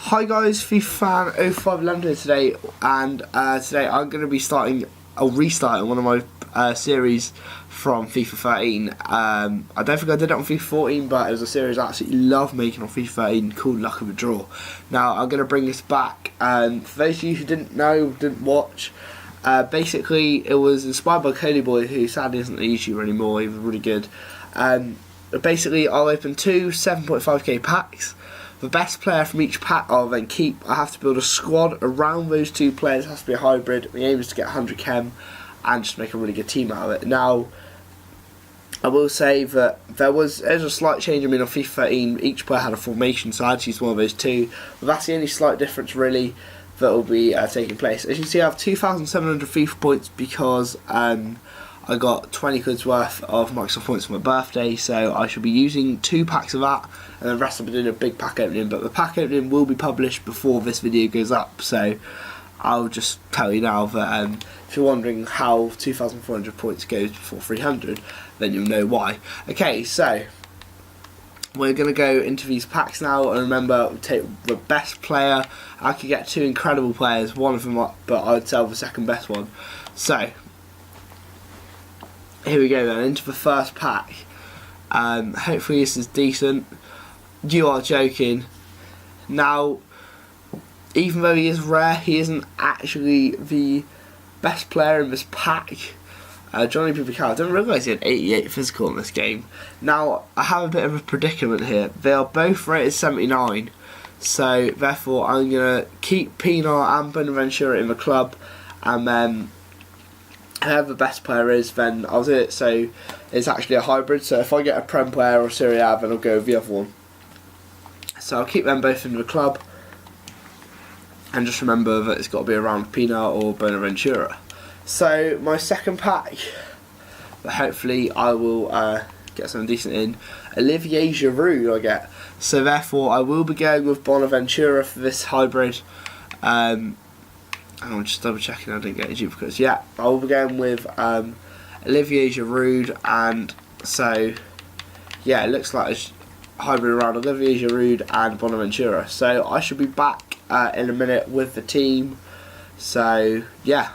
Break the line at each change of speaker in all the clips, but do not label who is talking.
Hi guys, FIFA fan 05 London today, and today I'm going to be restarting one of my series from FIFA 13. I don't think I did it on FIFA 14, but it was a series I absolutely love making on FIFA 13 called Luck of a Draw. Now I'm going to bring this back, and for those of you who didn't watch, basically it was inspired by Cody Boy, who sadly isn't a YouTuber anymore. He was really good. Basically I'll open two 7.5k packs. The best player from each pack I'll then keep. I have to build a squad around those two players. It has to be a hybrid. The aim is to get 100 chem and just make a really good team out of it. Now, I will say that there's a slight change. I mean, on FIFA 13, each player had a formation, so I had to use one of those two. But that's the only slight difference, really, that will be taking place. As you can see, I have 2,700 FIFA points because I got 20 quid's worth of Microsoft points for my birthday, so I shall be using 2 packs of that, and the rest I'll be doing a big pack opening. But the pack opening will be published before this video goes up, so I'll just tell you now that if you're wondering how 2,400 points goes before 300, then you'll know why. Okay, so we're going to go into these packs now, and remember, take the best player. I could get 2 incredible players, one of them, but I'd sell the second best one. So here we go then, into the first pack. Hopefully this is decent. You are joking. Now, even though he is rare, he isn't actually the best player in this pack. Johnny Pipical, I didn't realise he had 88 physical in this game. Now, I have a bit of a predicament here. They are both rated 79, so therefore I'm going to keep Pino and Bonaventura in the club, and then whoever the best player is, then I'll do it so it's actually a hybrid. So if I get a Prem player or Serie A, then I'll go with the other one. So I'll keep them both in the club, and just remember that it's got to be around Pina or Bonaventura. So my second pack, but hopefully I will get something decent in. Olivier Giroud I get. So therefore I will be going with Bonaventura for this hybrid. And I'm just double checking I didn't get any duplicates. Yeah, I will be going with Olivier Giroud, and so yeah, it looks like a hybrid around Olivier Giroud and Bonaventura. So I should be back in a minute with the team. So yeah.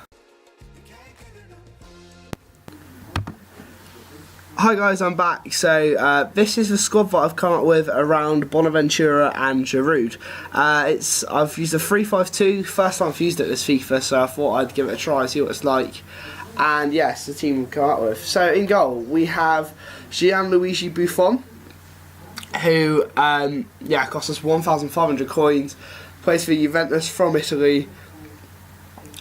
Hi guys, I'm back. So this is the squad that I've come up with around Bonaventura and Giroud. I've used a 3-5-2. First time I've used it this FIFA, so I thought I'd give it a try, see what it's like. And yes, the team we've come up with. So in goal we have Gianluigi Buffon, who cost us 1,500 coins. Plays for Juventus from Italy,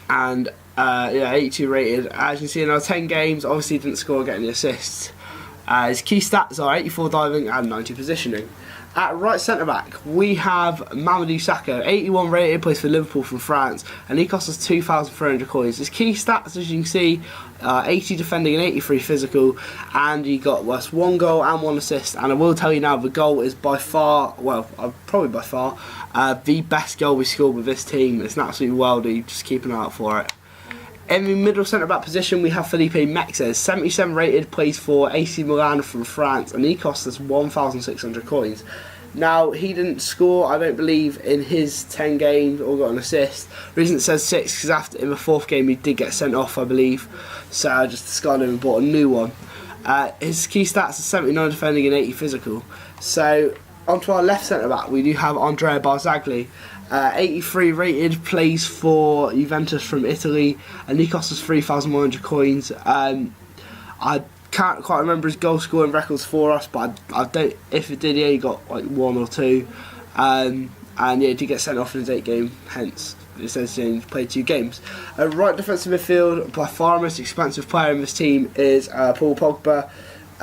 and 82 rated. As you can see in our 10 games, obviously didn't score or get any assists. His key stats are 84 diving and 90 positioning. At right centre back we have Mamadou Sakho, 81 rated, plays for Liverpool from France, and he costs us 2,300 coins. His key stats, as you can see, 80 defending and 83 physical, and he got us 1 goal and 1 assist. And I will tell you now, the goal is by far, probably by far, the best goal we scored with this team. It's an absolute worldie, just keep an eye out for it. In the middle centre-back position we have Felipe Mexes, 77 rated, plays for AC Milan from France, and he cost us 1,600 coins. Now, he didn't score, I don't believe, in his 10 games or got an assist. The reason it says 6 because in the 4th game he did get sent off, I believe, so I just discarded him and bought a new one. His key stats are 79 defending and 80 physical. So, onto our left centre-back we do have Andrea Barzagli. 83 rated, plays for Juventus from Italy, and he cost us 3,100 coins. I can't quite remember his goal scoring records for us, but I don't. If it did, he got like 1 or 2, and yeah, he did get sent off in his 8 game. Hence, it says he played 2 games. Right defensive midfield, by far the most expensive player in this team is Paul Pogba.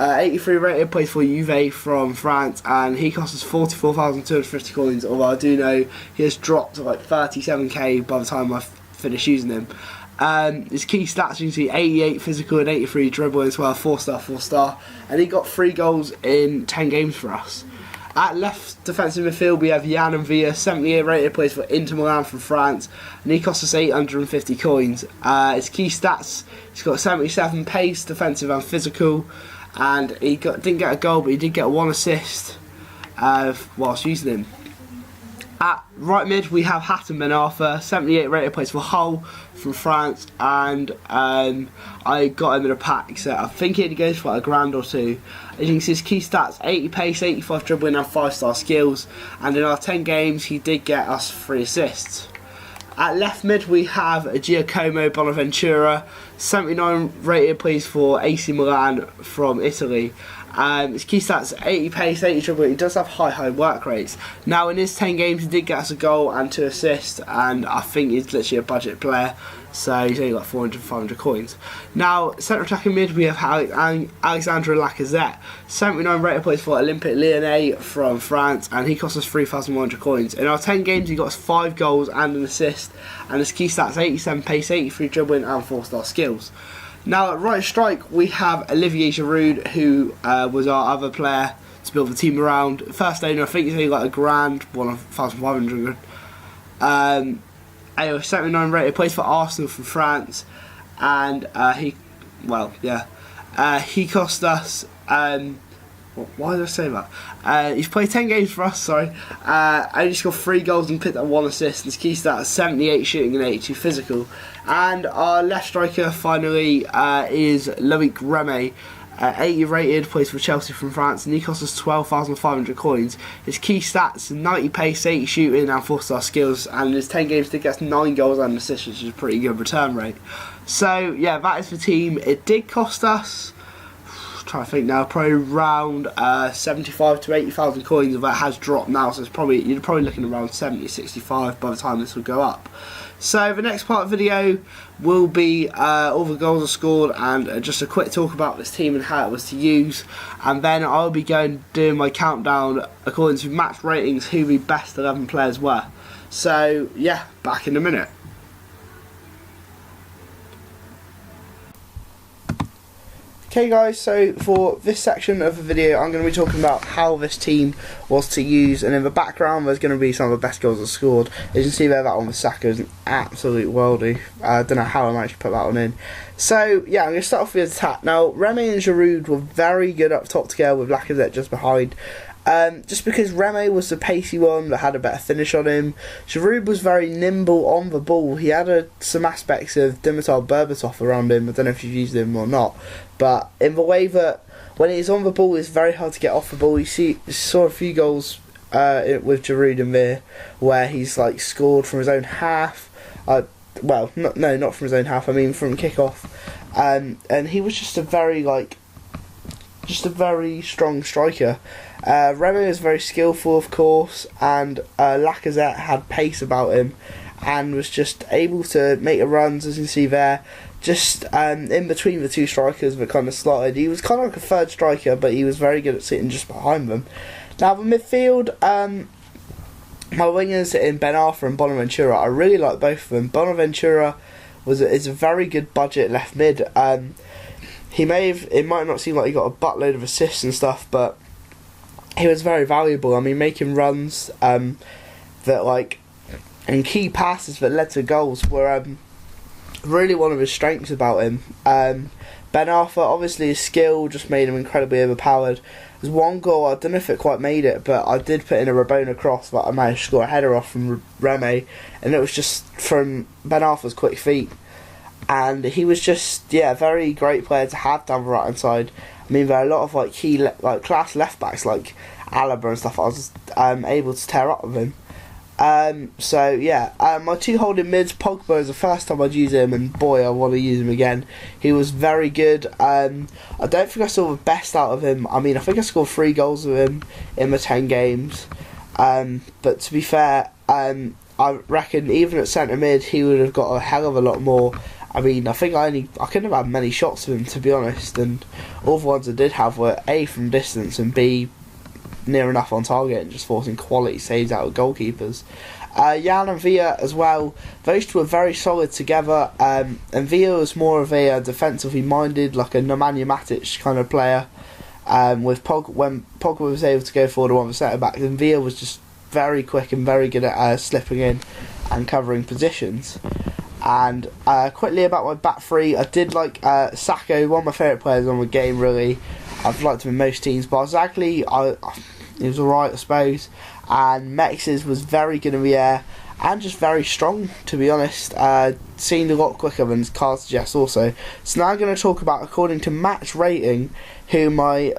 83 rated, plays for Juve from France, and he costs us 44,250 coins, although I do know he has dropped to like 37k by the time I finish using him. His key stats, you can see 88 physical and 83 dribbling as well, 4-star, and he got 3 goals in 10 games for us. At left defensive midfield we have Jan Villa, 78 rated, plays for Inter Milan from France, and he costs us 850 coins. His key stats, he's got 77 pace, defensive and physical, and he didn't get a goal, but he did get 1 assist whilst using him. At right mid we have Hatton Ben Arthur, 78 rated, plays for Hull from France, and I got him in a pack, so I think he goes for like £1 or two. As you can see, his key stats: 80 pace, 85 dribbling and 5-star skills, and in our 10 games he did get us 3 assists. At left mid we have Giacomo Bonaventura, 79 rated, plays for AC Milan from Italy. His key stats: 80 pace, 80 dribbling. He does have high work rates. Now in his 10 games he did get us a goal and 2 assists, and I think he's literally a budget player, so he's only got 400, 500 coins. Now centre attacking mid we have Alexandre Lacazette, 79 rated, plays for Olympique Lyonnais from France, and he cost us 3,100 coins. In our 10 games he got us 5 goals and an assist, and his key stats: 87 pace, 83 dribbling and 4-star skills. Now at right strike we have Olivier Giroud, who was our other player to build the team around. First owner, I think he's only like £1, 1,500. Anyway, 79 rated, plays for Arsenal from France, and he cost us. Why did I say that? He's played 10 games for us, sorry. Only scored 3 goals and picked up 1 assist. His key stats: 78 shooting and 82 physical. And our left striker finally is Loic Remy, 80 rated, plays for Chelsea from France, and he cost us 12,500 coins. His key stats: 90 pace, 80 shooting and 4-star skills, and in his 10 games he gets 9 goals and assists, which is a pretty good return rate. So yeah, that is the team. It did cost us, trying to think now, probably around 75 to 80,000 coins. Of that has dropped now, so you're probably looking around 70, 65 by the time this will go up. So the next part of the video will be all the goals are scored and just a quick talk about this team and how it was to use, and then I'll be doing my countdown according to match ratings who the best 11 players were. So yeah, back in a minute. Okay guys, so for this section of the video I'm going to be talking about how this team was to use, and in the background there's going to be some of the best goals I've scored. As you can see there, that one with Saka is an absolute worldie. I don't know how I managed to put that one in. So yeah, I'm going to start off with the attack. Now Remy and Giroud were very good up top together with Lacazette just behind. Just because Remy was the pacey one that had a better finish on him. Giroud was very nimble on the ball. He had some aspects of Dimitar Berbatov around him. I don't know if you've used him or not, but in the way that when he's on the ball it's very hard to get off the ball. You saw a few goals with Giroud in there where he's like scored from his own half. Well, not from his own half, I mean from kick-off. And he was just a very strong striker. Remy was very skillful, of course, and Lacazette had pace about him and was just able to make the runs, as you can see there, just in between the two strikers that kind of slotted. He was kind of like a third striker, but he was very good at sitting just behind them. Now the midfield, my wingers in Ben Arthur and Bonaventura, I really like both of them. Bonaventura is a very good budget left mid. It might not seem like he got a buttload of assists and stuff, but he was very valuable. I mean, making runs and key passes that led to goals were really one of his strengths about him. Ben Arthur, obviously his skill just made him incredibly overpowered. There's one goal, I don't know if it quite made it, but I did put in a Rabona cross that I managed to score a header off from Remy, and it was just from Ben Arthur's quick feet. And he was just, a very great player to have down the right hand side. I mean, there are a lot of key class left backs like Alaba and stuff. I was able to tear up with him. My two holding mids, Pogba is the first time I'd use him, and boy, I want to use him again. He was very good. I don't think I saw the best out of him. I mean, I think I scored 3 goals with him in the 10 games. But to be fair, I reckon even at centre mid he would have got a hell of a lot more. I mean, I think I couldn't have had many shots with him, to be honest, and all the ones I did have were A, from distance, and B, near enough on target and just forcing quality saves out of goalkeepers. Jan and Villa as well, those two were very solid together, and Villa was more of a defensively minded, like a Nemanja Matic kind of player, with when Pogba was able to go forward on the centre back, and Villa was just very quick and very good at slipping in and covering positions. And quickly about my back three, I did like Saka, one of my favourite players on the game really. I've liked him in most teams, but Zagley, He was alright, I suppose. And Mex's was very good in the air and just very strong, to be honest. Seemed a lot quicker than his card suggests also. So now I'm going to talk about, according to match rating, who my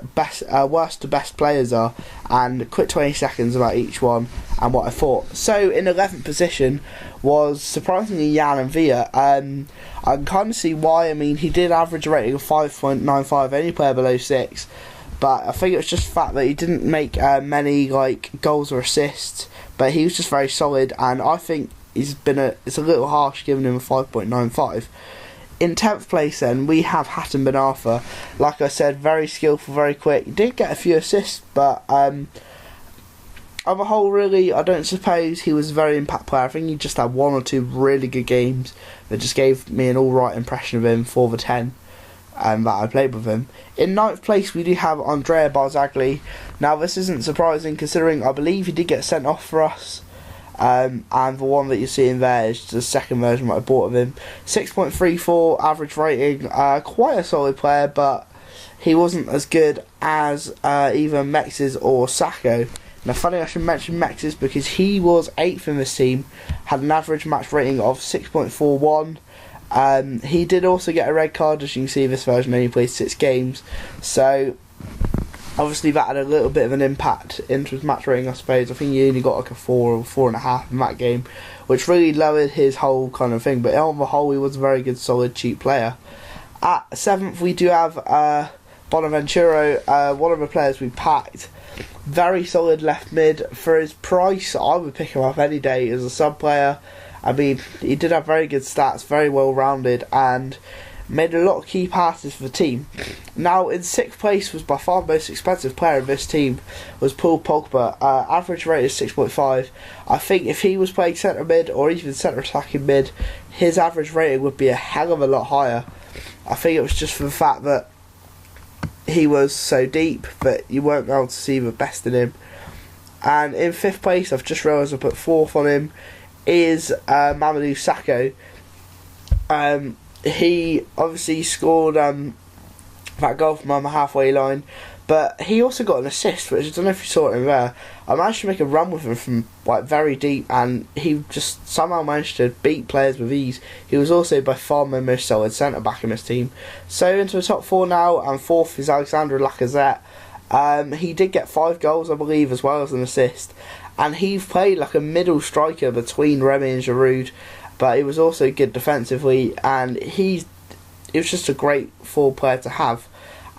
worst to best players are, and a quick 20 seconds about each one and what I thought. So in 11th position was surprisingly Jan and Villa. I can kind of see why. I mean, he did average a rating of 5.95, any player below 6. But I think it was just the fact that he didn't make many goals or assists, but he was just very solid, and I think it's a little harsh giving him a 5.95. In 10th place then, we have Hatton Ben Arthur. Like I said, very skillful, very quick. He did get a few assists, but on the whole, really, I don't suppose he was a very impact player. I think he just had 1 or 2 really good games that just gave me an alright impression of him for the 10 that I played with him. In 9th place, we do have Andrea Barzagli. Now, this isn't surprising, considering I believe he did get sent off for us. And the one that you're seeing there is the second version that I bought of him. 6.34 average rating, quite a solid player, but he wasn't as good as either Mex's or Sacco. Now, funny I should mention Mex's because he was 8th in this team, had an average match rating of 6.41. He did also get a red card, as you can see. This version only played 6 games, so obviously that had a little bit of an impact into his match rating, I suppose. I think he only got like a 4 or 4.5 in that game, which really lowered his whole kind of thing. But on the whole, he was a very good, solid, cheap player. At 7th, we do have Bonaventura, one of the players we packed. Very solid left mid. For his price, I would pick him up any day as a sub player. I mean, he did have very good stats, very well rounded, and made a lot of key passes for the team. Now, in 6th place was by far the most expensive player of this team, was Paul Pogba. Average rate is 6.5. I think if he was playing centre mid or even centre attacking mid, his average rating would be a hell of a lot higher. I think it was just for the fact that he was so deep that you weren't able to see the best in him. And in 5th place, I've just realised I put 4th on him, is Mamadou Sakho. He obviously scored that goal from on the halfway line, but he also got an assist, which I don't know if you saw it in there. I managed to make a run with him from very deep, and he just somehow managed to beat players with ease. He was also by far my most solid centre back in this team. So into the top 4 now, and 4th is Alexandre Lacazette. He did get 5 goals, I believe, as well as an assist, and he played like a middle striker between Remy and Giroud, but he was also good defensively, and it was just a great full player to have.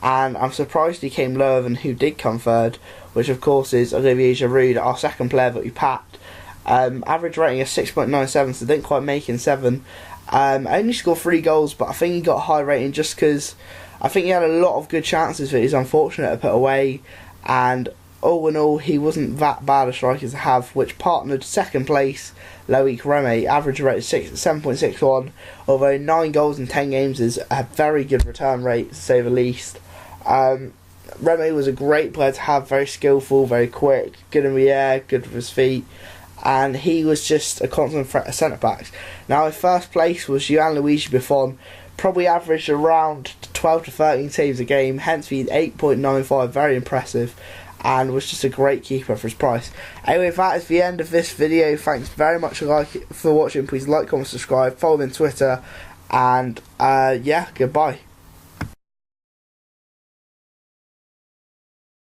And I'm surprised he came lower than who did come third, which of course is Olivier Giroud, our second player that we packed. Average rating is 6.97, so didn't quite make in 7. Only scored 3 goals, but I think he got a high rating just because I think he had a lot of good chances that he's unfortunate to put away, and all in all, he wasn't that bad a striker to have, which partnered second place Loic Remy. Average rate is 7.61, although 9 goals in 10 games is a very good return rate, to say the least. Remy was a great player to have, very skillful, very quick, good in the air, good with his feet, and he was just a constant threat of centre-backs. Now in first place was Gianluigi Buffon, probably averaged around 12 to 13 saves a game, hence the 8.95, very impressive, and was just a great keeper for his price. Anyway, that is the end of this video. Thanks very much for watching. Please like, comment, subscribe, follow me on Twitter, and yeah, goodbye.